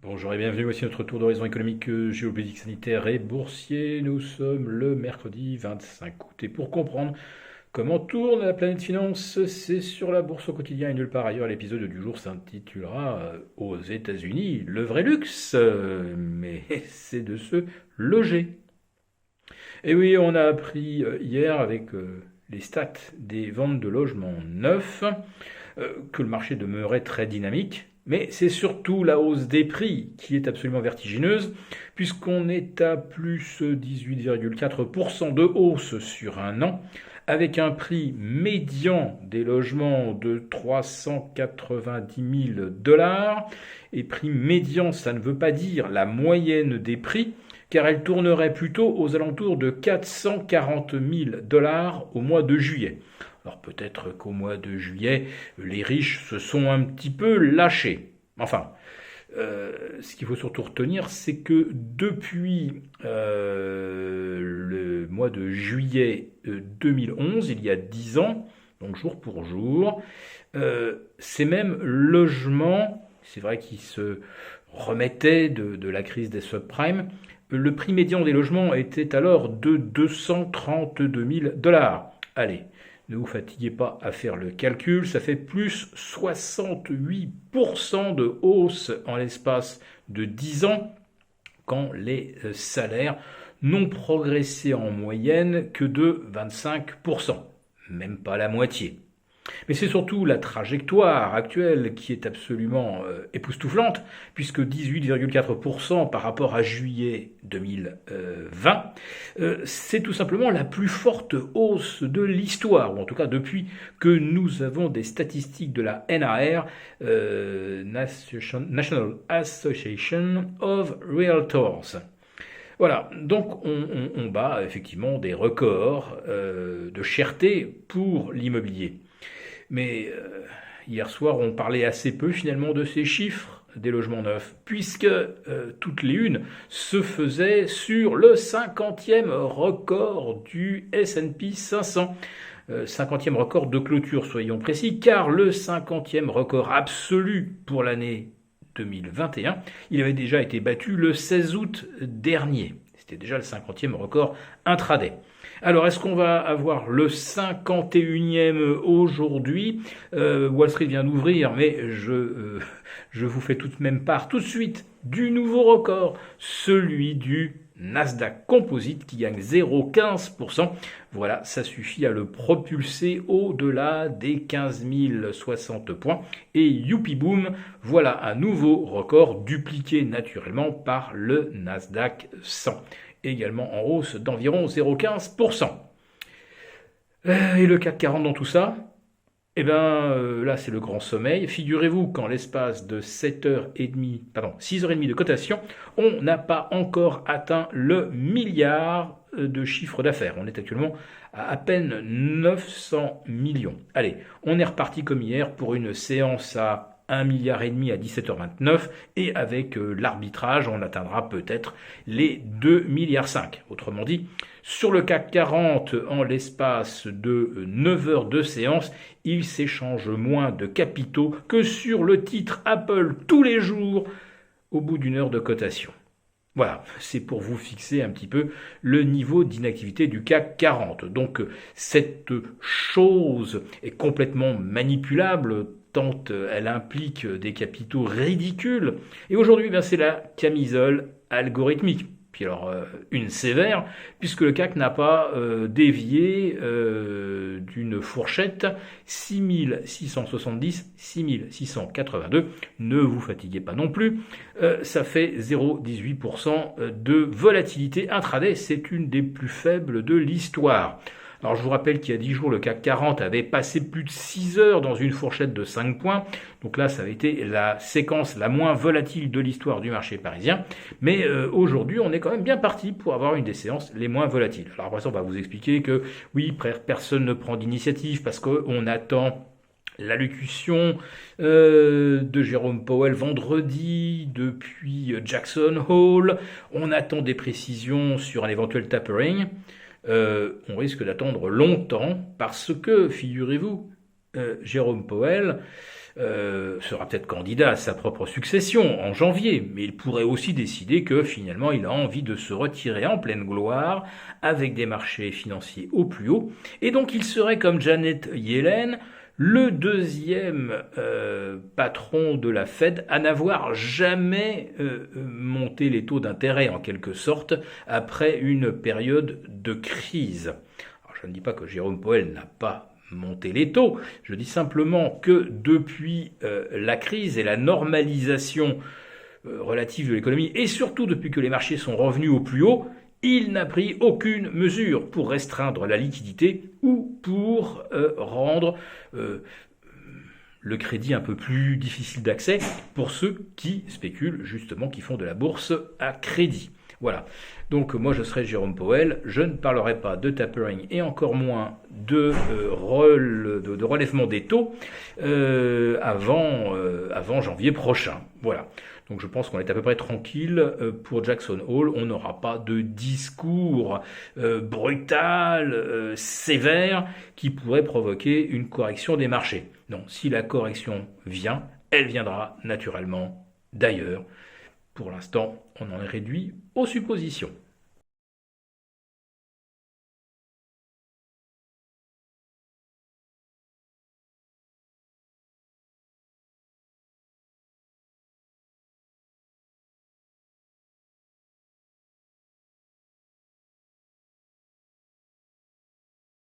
Bonjour et bienvenue, voici notre tour d'horizon économique, géopolitique, sanitaire et boursier. Nous sommes le mercredi 25 août et pour comprendre comment tourne la planète finance, c'est sur la bourse au quotidien et nulle part ailleurs. L'épisode du jour s'intitulera Aux États-Unis, le vrai luxe, mais c'est de se loger. Et oui, on a appris hier avec les stats des ventes de logements neufs que le marché demeurait très dynamique. Mais c'est surtout la hausse des prix qui est absolument vertigineuse, puisqu'on est à plus 18,4% de hausse sur un an, avec un prix médian des logements de 390 000 dollars. Et prix médian, ça ne veut pas dire la moyenne des prix, car elle tournerait plutôt aux alentours de 440 000 dollars au mois de juillet. Alors peut-être qu'au mois de juillet, les riches se sont un petit peu lâchés. Enfin, ce qu'il faut surtout retenir, c'est que depuis le mois de juillet 2011, il y a 10 ans, donc jour pour jour, ces mêmes logements, c'est vrai qu'ils se remettaient de la crise des subprimes, le prix médian des logements était alors de 232 000 dollars. Allez, ne vous fatiguez pas à faire le calcul, ça fait plus 68% de hausse en l'espace de 10 ans quand les salaires n'ont progressé en moyenne que de 25%, même pas la moitié. Mais c'est surtout la trajectoire actuelle qui est absolument époustouflante, puisque 18,4% par rapport à juillet 2020, c'est tout simplement la plus forte hausse de l'histoire, ou en tout cas depuis que nous avons des statistiques de la NAR, National Association of Realtors. Voilà, donc on bat effectivement des records de cherté pour l'immobilier. Mais hier soir, on parlait assez peu finalement de ces chiffres des logements neufs, puisque toutes les unes se faisaient sur le 50e record du S&P 500. 50e record de clôture, soyons précis, car le 50e record absolu pour l'année 2021, il avait déjà été battu le 16 août dernier. C'était déjà le 50e record intraday. Alors, est-ce qu'on va avoir le 51e aujourd'hui Wall Street vient d'ouvrir, mais je vous fais tout de même part tout de suite du nouveau record, celui du Nasdaq Composite qui gagne 0,15%. Voilà, ça suffit à le propulser au-delà des 15 060 points. Et youpi boom, voilà un nouveau record dupliqué naturellement par le Nasdaq 100. Également en hausse d'environ 0,15%. Et le CAC 40 dans tout ça, eh bien, là, c'est le grand sommeil. Figurez-vous qu'en l'espace de 6h30 de cotation, on n'a pas encore atteint le milliard de chiffre d'affaires. On est actuellement à peine 900 millions. Allez, on est reparti comme hier pour une séance à 1,5 milliard à 17h29 et avec l'arbitrage, on atteindra peut-être les 2,5 milliards. Autrement dit, sur le CAC 40, en l'espace de 9 heures de séance, il s'échange moins de capitaux que sur le titre Apple tous les jours au bout d'une heure de cotation. Voilà, c'est pour vous fixer un petit peu le niveau d'inactivité du CAC 40. Donc cette chose est complètement manipulable tant elle implique des capitaux ridicules. Et aujourd'hui, c'est la camisole algorithmique. Puis alors, une sévère, puisque le CAC n'a pas dévié d'une fourchette 6670, 6682. Ne vous fatiguez pas non plus. Ça fait 0,18% de volatilité intraday. C'est une des plus faibles de l'histoire. Alors je vous rappelle qu'il y a 10 jours, le CAC 40 avait passé plus de 6 heures dans une fourchette de 5 points. Donc là, ça avait été la séquence la moins volatile de l'histoire du marché parisien. Mais aujourd'hui, on est quand même bien parti pour avoir une des séances les moins volatiles. Alors après ça, on va vous expliquer que oui, personne ne prend d'initiative parce qu'on attend l'allocution de Jérôme Powell vendredi depuis Jackson Hole. On attend des précisions sur un éventuel tapering. On risque d'attendre longtemps parce que, figurez-vous, Jérôme Powell sera peut-être candidat à sa propre succession en janvier, mais il pourrait aussi décider que finalement il a envie de se retirer en pleine gloire avec des marchés financiers au plus haut, et donc il serait comme Janet Yellen, le deuxième patron de la Fed à n'avoir jamais monté les taux d'intérêt en quelque sorte après une période de crise. Alors, je ne dis pas que Jérôme Powell n'a pas monté les taux, je dis simplement que depuis la crise et la normalisation relative de l'économie et surtout depuis que les marchés sont revenus au plus haut, il n'a pris aucune mesure pour restreindre la liquidité ou pour rendre le crédit un peu plus difficile d'accès pour ceux qui spéculent justement, qui font de la bourse à crédit. Voilà. Donc moi je serai Jérôme Powell, je ne parlerai pas de tapering et encore moins de relèvement des taux avant janvier prochain. Voilà. Donc je pense qu'on est à peu près tranquille pour Jackson Hole. On n'aura pas de discours brutal, sévère, qui pourrait provoquer une correction des marchés. Non, si la correction vient, elle viendra naturellement d'ailleurs. Pour l'instant, on en est réduit aux suppositions.